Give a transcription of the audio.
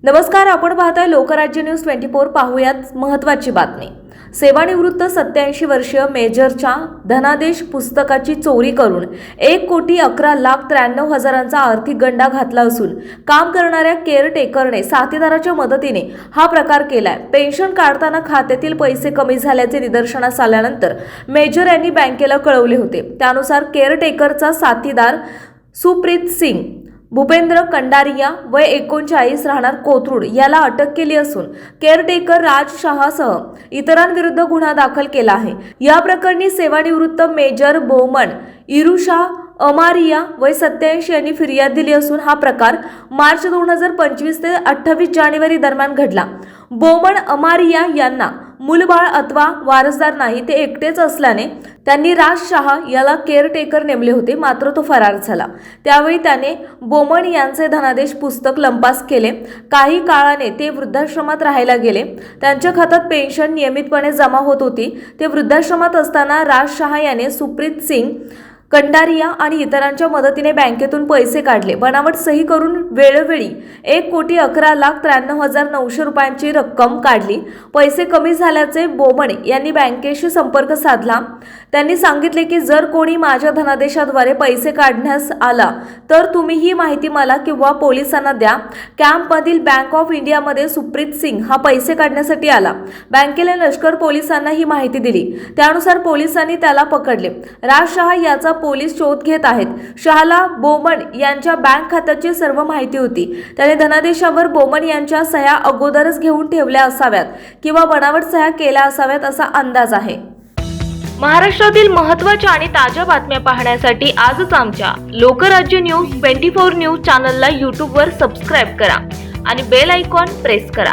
नमस्कार, आपण पाहताय लोकराज्य न्यूज 24। पाहूयात महत्त्वाची बातमी। सेवानिवृत्त 87 वर्षीय मेजरच्या धनादेश पुस्तकाची चोरी करून 1,11,93,000चा आर्थिक गंडा घातला असून काम करणाऱ्या केअरटेकरने साथीदाराच्या मदतीने हा प्रकार केलाय। पेन्शन काढताना खात्यातील पैसे कमी झाल्याचे निदर्शनास आल्यानंतर मेजर यांनी बँकेला कळवले होते। त्यानुसार केअरटेकरचा साथीदार सुप्रीत सिंग भूपेंद्र कंडारिया वय 39 राहणार कोथरूड याला अटक केली असून केअरटेकर राज शहासह इतरांविरुद्ध गुन्हा दाखल केला आहे। या प्रकरणी सेवानिवृत्त मेजर बोमन इरुषा अमारिया वय 87 यांनी फिर्याद दिली असून हा प्रकार मार्च 2025 ते 28 जानेवारी दरम्यान घडला। बोमन अमारिया यांना मूलबाळ अथवा वारसदार नाही, ते एकटेच असल्याने त्यांनी राज शहा याला केअरटेकर नेमले होते, मात्र तो फरार झाला। त्यावेळी त्याने बोमन यांचे धनादेश पुस्तक लंपास केले। काही काळाने ते वृद्धाश्रमात राहायला गेले। त्यांच्या खात्यात पेन्शन नियमितपणे जमा होत होती। ते वृद्धाश्रमात असताना राज शहा याने सुप्रीत सिंग कंडारिया आणि इतरांच्या मदतीने बँकेतून पैसे काढले। बनावट सही करून वेळोवेळी 1,11,93,900 रुपयांची रक्कम काढली। पैसे कमी झाल्याचे बोमन यांनी बँकेशी संपर्क साधला। त्यांनी सांगितले की जर कोणी माझ्या धनादेशाद्वारे पैसे काढण्यास आला तर तुम्ही ही माहिती मला किंवा पोलिसांना द्या। कॅम्पमधील बँक ऑफ इंडियामध्ये सुप्रीत सिंग हा पैसे काढण्यासाठी आला। बँकेला लष्कर पोलिसांना ही माहिती दिली। त्यानुसार पोलिसांनी त्याला पकडले। राज शहा याचा पोलीस शोध घेत आहेत। शहाला बोमन यांच्या बँक खात्याची सर्व माहिती होती। त्याने धनादेशावर बोमन यांच्या सह्या अगोदरच घेऊन ठेवल्या असाव्यात किंवा बनावट सह्या केल्या असाव्यात असा अंदाज आहे। महाराष्ट्रातील महत्त्वाच्या आणि ताज्या बातम्या पाहण्यासाठी आजच आमच्या लोकराज्य न्यूज 24 न्यूज चॅनलला YouTube वर सबस्क्राइब करा आणि बेल आयकॉन प्रेस करा।